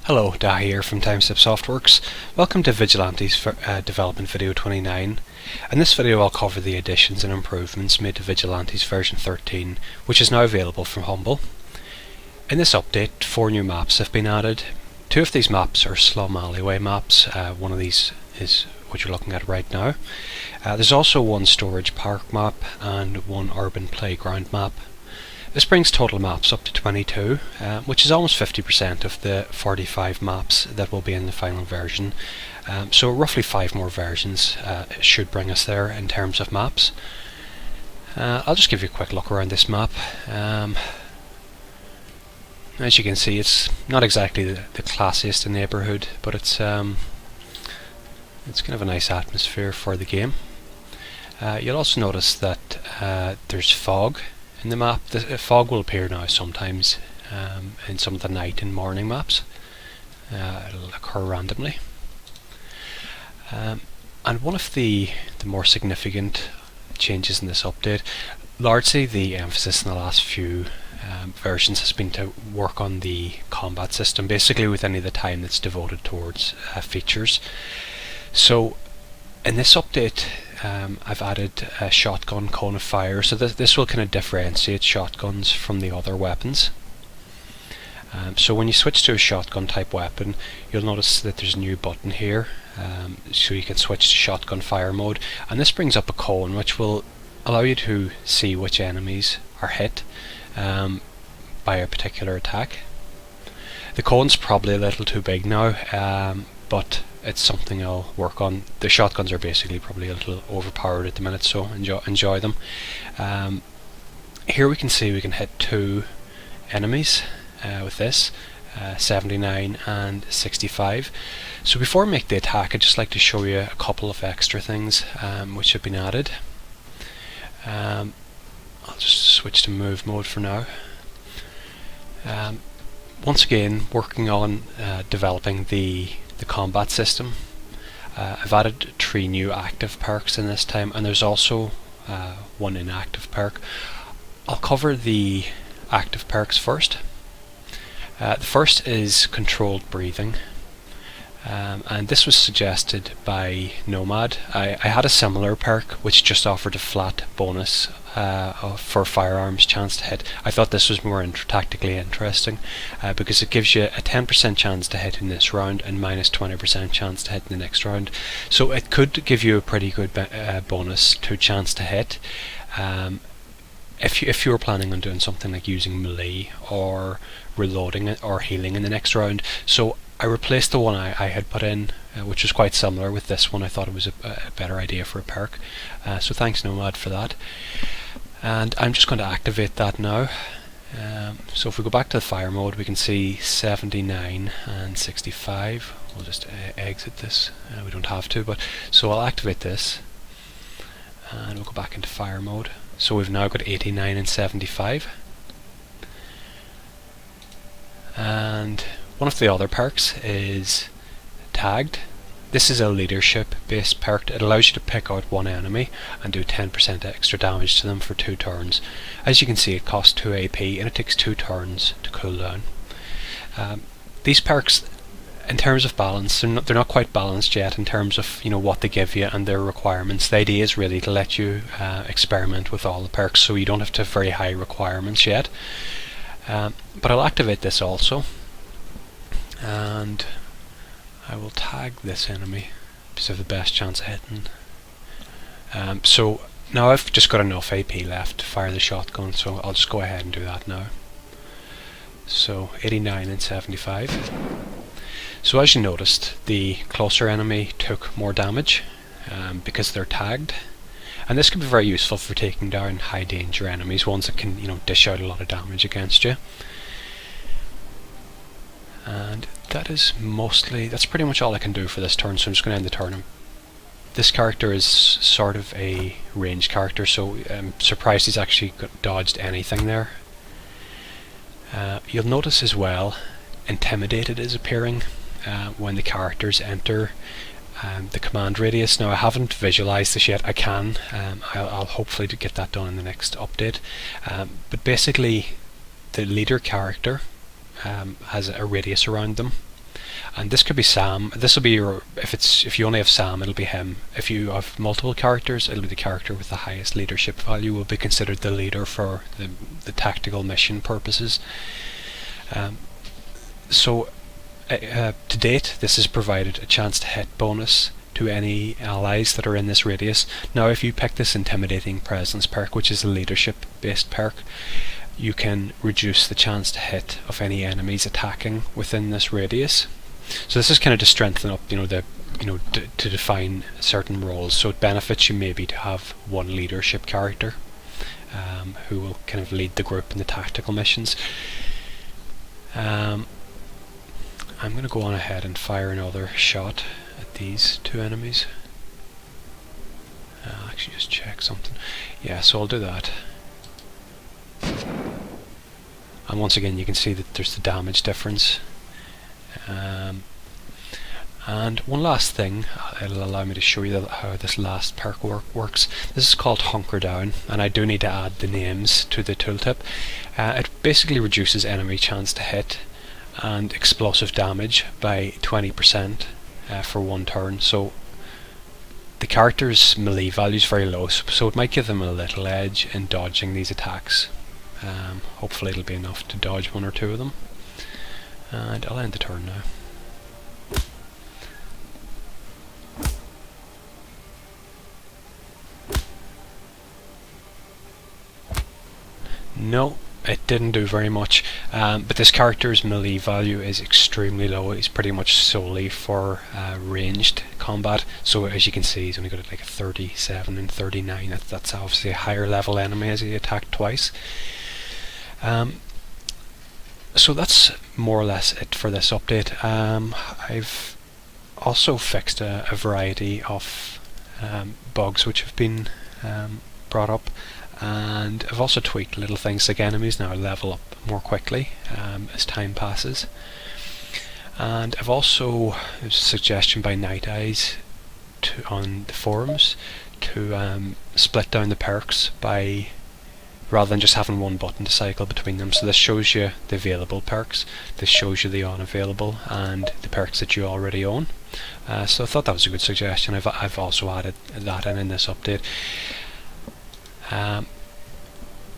Hello, Da here from Timeslip Softworks. Welcome to Vigilantes for, development video 29. In this video I'll cover the additions and improvements made to Vigilantes version 13, which is now available from Humble. In this update, 4 new maps have been added. 2 of these maps are slum alleyway maps. One of these is what you're looking at right now. There's also 1 storage park map and 1 urban playground map. This brings total maps up to 22, which is almost 50% of the 45 maps that will be in the final version. So roughly 5 more versions should bring us there in terms of maps. I'll just give you a quick look around this map. As you can see, it's not exactly the classiest in the neighbourhood, but it's kind of a nice atmosphere for the game. You'll also notice that there's fog in the map. The fog will appear now sometimes in some of the night and morning maps. It'll occur randomly. And one of the more significant changes in this update, largely the emphasis in the last few versions has been to work on the combat system, basically with any of the time that's devoted towards features. So in this update, I've added a shotgun cone of fire, so this will kind of differentiate shotguns from the other weapons. So when you switch to a shotgun type weapon, you'll notice that there's a new button here, so you can switch to shotgun fire mode, and this brings up a cone which will allow you to see which enemies are hit by a particular attack. The cone's probably a little too big now, but it's something I'll work on. The shotguns are basically probably a little overpowered at the minute, so enjoy them. Here we can see we can hit 2 enemies with this, 79 and 65. So before I make the attack, I'd just like to show you a couple of extra things which have been added. I'll just switch to move mode for now. Once again, working on developing the combat system. I've added 3 new active perks in this time, and there's also 1 inactive perk. I'll cover the active perks first. The first is controlled breathing, and this was suggested by Nomad. I had a similar perk which just offered a flat bonus for firearms chance to hit. I thought this was more tactically interesting because it gives you a 10% chance to hit in this round and minus 20% chance to hit in the next round. So it could give you a pretty good bonus to chance to hit if you were planning on doing something like using melee or reloading it or healing in the next round. So I replaced the one I had put in, which was quite similar, with this one. I thought it was a better idea for a perk, so thanks Nomad for that. And I'm just going to activate that now. So if we go back to the fire mode, we can see 79 and 65. We'll just exit this. We don't have to, but so I'll activate this, and we'll go back into fire mode. So we've now got 89 and 75. And one of the other perks is tagged. This is a leadership based perk. It allows you to pick out 1 enemy and do 10% extra damage to them for 2 turns. As you can see, it costs 2 AP and it takes 2 turns to cool down. These perks, in terms of balance, they're not quite balanced yet in terms of what they give you and their requirements. The idea is really to let you experiment with all the perks, so you don't have to have very high requirements yet. But I'll activate this also, and I will tag this enemy to have the best chance of hitting. So now I've just got enough AP left to fire the shotgun, so I'll just go ahead and do that now. So 89 and 75. So as you noticed, the closer enemy took more damage because they're tagged, and this can be very useful for taking down high danger enemies, ones that can dish out a lot of damage against you. And that's pretty much all I can do for this turn, so I'm just going to end the turn. This character is sort of a range character, so I'm surprised he's actually dodged anything there. You'll notice as well, Intimidated is appearing when the characters enter the command radius. Now I haven't visualized this yet. I can. I'll hopefully get that done in the next update. But basically, the leader character has a radius around them, and this could be Sam. This will be your, if you only have Sam, it'll be him. If you have multiple characters, it'll be the character with the highest leadership value will be considered the leader for the tactical mission purposes. So to date, this has provided a chance to hit bonus to any allies that are in this radius. Now if you pick this intimidating presence perk, which is a leadership based perk, you can reduce the chance to hit of any enemies attacking within this radius. So this is kind of to strengthen up, to define certain roles. So it benefits you maybe to have one leadership character who will kind of lead the group in the tactical missions. I'm going to go on ahead and fire another shot at these two enemies. I'll actually just check something. Yeah, so I'll do that. And once again you can see that there's the damage difference. And one last thing, it'll allow me to show you how this last perk works. This is called Hunker Down, and I do need to add the names to the tooltip. It basically reduces enemy chance to hit and explosive damage by 20% for one turn. So the character's melee value is very low, so it might give them a little edge in dodging these attacks. Hopefully it'll be enough to dodge one or two of them. And I'll end the turn now. No, it didn't do very much, but this character's melee value is extremely low. It's pretty much solely for ranged combat. So as you can see, he's only got like a 37 and 39. That's obviously a higher level enemy as he attacked twice. So that's more or less it for this update. I've also fixed a variety of bugs which have been brought up, and I've also tweaked little things like enemies now level up more quickly as time passes. And I've also, there's a suggestion by Night Eyes on the forums to split down the perks by, rather than just having one button to cycle between them. So this shows you the available perks, this shows you the unavailable, and the perks that you already own. So I thought that was a good suggestion. I've also added that in this update.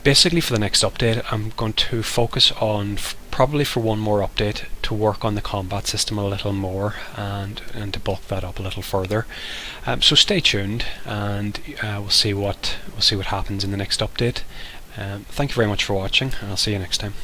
Basically for the next update I'm going to focus on, probably for one more update, to work on the combat system a little more and to bulk that up a little further. So stay tuned, and we'll see what happens in the next update. Thank you very much for watching, and I'll see you next time.